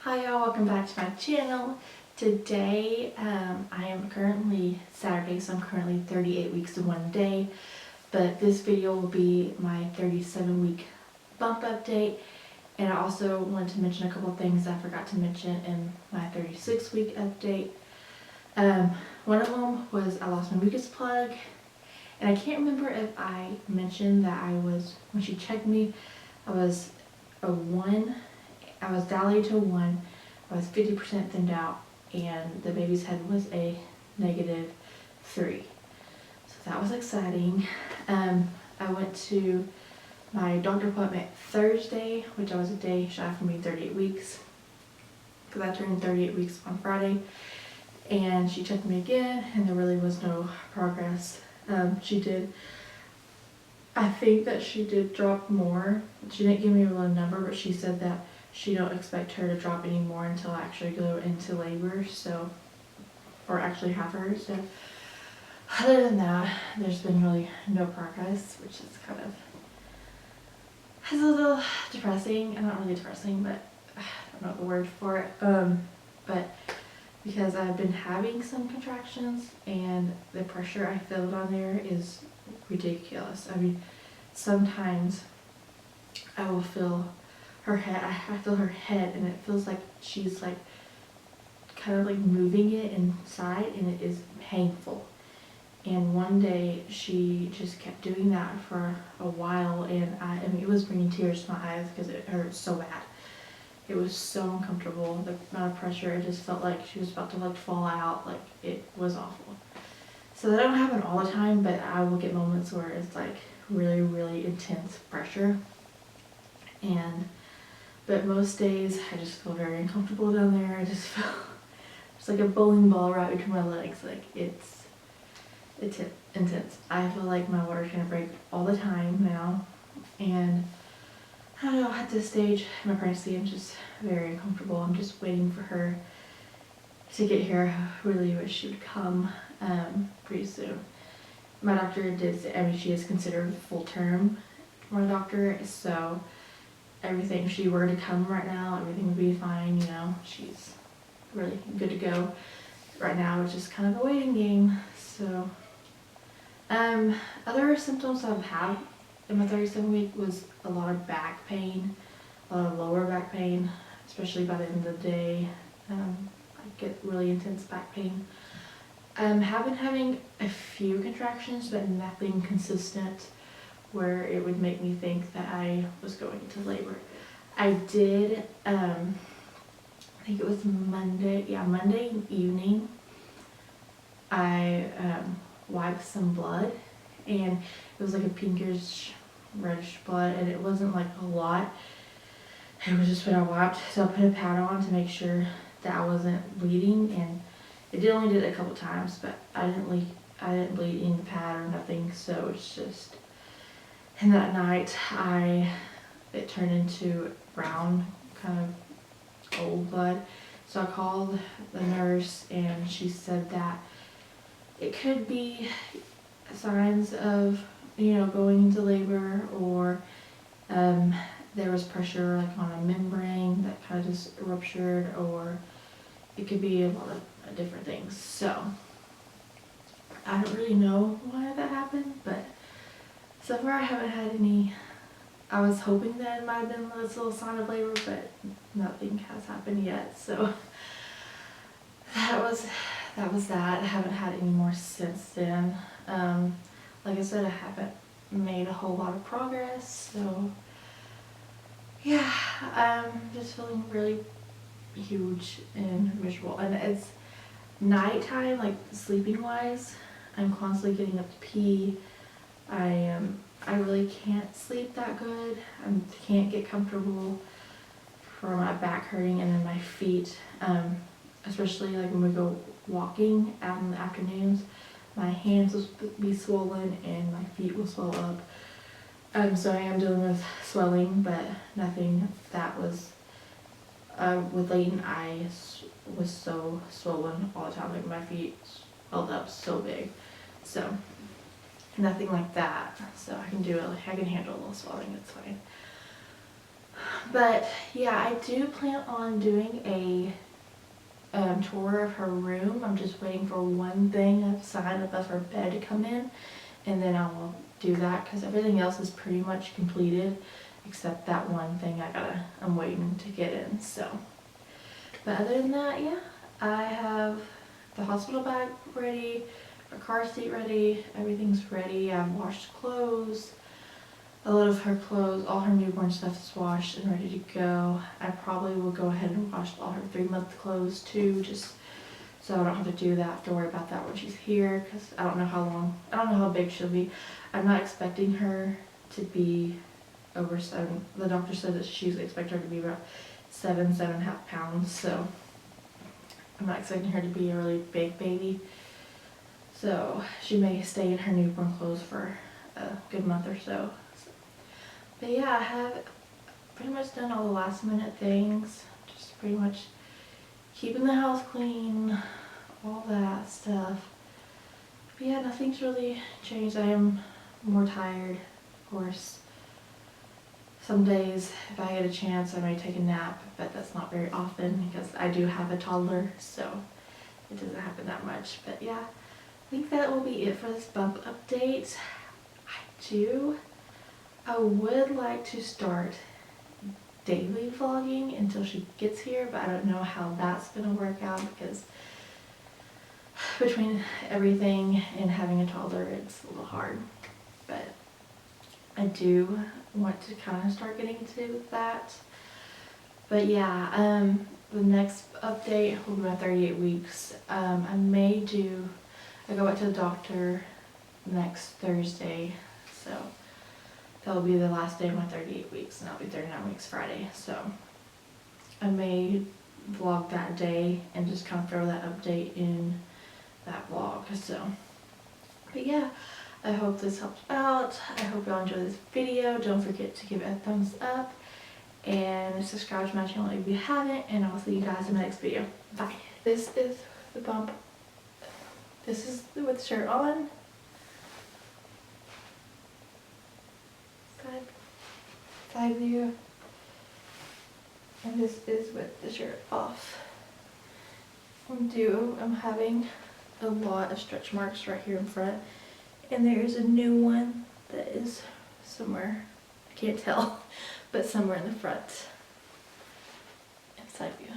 Hi y'all, welcome back to my channel. Today I am currently Saturday, so I'm currently 38 weeks to 1 day, but this video will be my 37-week bump update, and I also wanted to mention a couple things I forgot to mention in my 36-week update. One of them was I lost my mucus plug, and I can't remember if I mentioned that when she checked me, I was a 1. I was dilated to a 1, I was 50% thinned out, and the baby's head was a -3. So that was exciting. I went to my doctor appointment Thursday, which I was a day shy from being 38 weeks, because I turned 38 weeks on Friday, and she checked me again, and there really was no progress. I think that she did drop more. She didn't give me a real number, but she said that she don't expect her to drop any more until I actually go into labor, or actually have her. So other than that, there's been really no progress, which is a little depressing. And not really depressing, but I don't know the word for it. But because I've been having some contractions, and the pressure I feel down there is ridiculous. I mean, sometimes I will feel her head, I feel her head, and it feels like she's like kind of like moving it inside, and it is painful. And one day she just kept doing that for a while, and I mean, it was bringing tears to my eyes because it hurt so bad. It was so uncomfortable, the amount of pressure. It just felt like she was about to like fall out. Like, it was awful. So that don't happen all the time, but I will get moments where it's like really, really intense pressure. But most days I just feel very uncomfortable down there. I just feel it's like a bowling ball right between my legs. Like, it's intense. I feel like my water's gonna break all the time now, and I don't know, at this stage in my pregnancy I'm just very uncomfortable. I'm just waiting for her to get here. I really wish she would come pretty soon. My doctor did say, I mean, she is considered full term, my doctor, so everything, if she were to come right now, everything would be fine, you know. She's really good to go. Right now it's just kind of a waiting game. So other symptoms I've had in my 37 week was a lot of back pain, a lot of lower back pain, especially by the end of the day. I get really intense back pain. Have been having a few contractions, but nothing consistent where it would make me think that I was going into labor. I did, I think it was Monday evening, I wiped some blood, and it was like a pinkish reddish blood, and it wasn't like a lot. It was just what I wiped, so I put a pad on to make sure that I wasn't bleeding, and it only did it a couple times, but I didn't bleed in the pad or nothing, so it's just. And that night, it turned into brown, kind of old blood. So I called the nurse, and she said that it could be signs of, going into labor, or there was pressure like on a membrane that kind of just ruptured, or it could be a lot of different things. So I don't really know why that happened, but so far I haven't had any. I was hoping that it might have been this little sign of labor, but nothing has happened yet. So that was that. I haven't had any more since then. Like I said, I haven't made a whole lot of progress. So yeah, I'm just feeling really huge and miserable. And it's nighttime, like sleeping wise, I'm constantly getting up to pee. I really can't sleep that good. I can't get comfortable for my back hurting, and then my feet, especially like when we go walking out in the afternoons, my hands will be swollen and my feet will swell up. So I am dealing with swelling, but nothing that was with Layton. I was so swollen all the time, like my feet swelled up so big. So nothing like that, so I can do it. I can handle a little swelling, it's fine. But yeah, I do plan on doing a tour of her room. I'm just waiting for one thing, a sign above her bed to come in, and then I will do that because everything else is pretty much completed except that one thing I'm waiting to get in. So, but other than that, yeah, I have the hospital bag ready, her car seat ready, everything's ready. I've washed clothes. A lot of her clothes, all her newborn stuff is washed and ready to go. I probably will go ahead and wash all her 3-month clothes too, just so I don't have to do that, have to worry about that when she's here, because I don't know how big she'll be. I'm not expecting her to be over 7. The doctor said that she's expecting her to be about 7.5 pounds, so I'm not expecting her to be a really big baby. So she may stay in her newborn clothes for a good month or so. But yeah, I have pretty much done all the last minute things. Just pretty much keeping the house clean, all that stuff. But yeah, nothing's really changed. I am more tired, of course. Some days, if I get a chance, I may take a nap, but that's not very often because I do have a toddler, so it doesn't happen that much. But yeah, I think that will be it for this bump update. I would like to start daily vlogging until she gets here, but I don't know how that's gonna work out because between everything and having a toddler, it's a little hard. But I do want to kind of start getting into that. But yeah, the next update will be my 38 weeks. I go back to the doctor next Thursday, so that'll be the last day of my 38 weeks, and I'll be 39 weeks Friday. So I may vlog that day and just kind of throw that update in that vlog. So, but yeah, I hope this helps out. I hope y'all enjoy this video. Don't forget to give it a thumbs up and subscribe to my channel if you haven't, and I'll see you guys in the next video. Bye. This is the bump. This is with the shirt on. Side view. And this is with the shirt off. I'm having a lot of stretch marks right here in front, and there's a new one that is somewhere, I can't tell, but somewhere in the front and side view.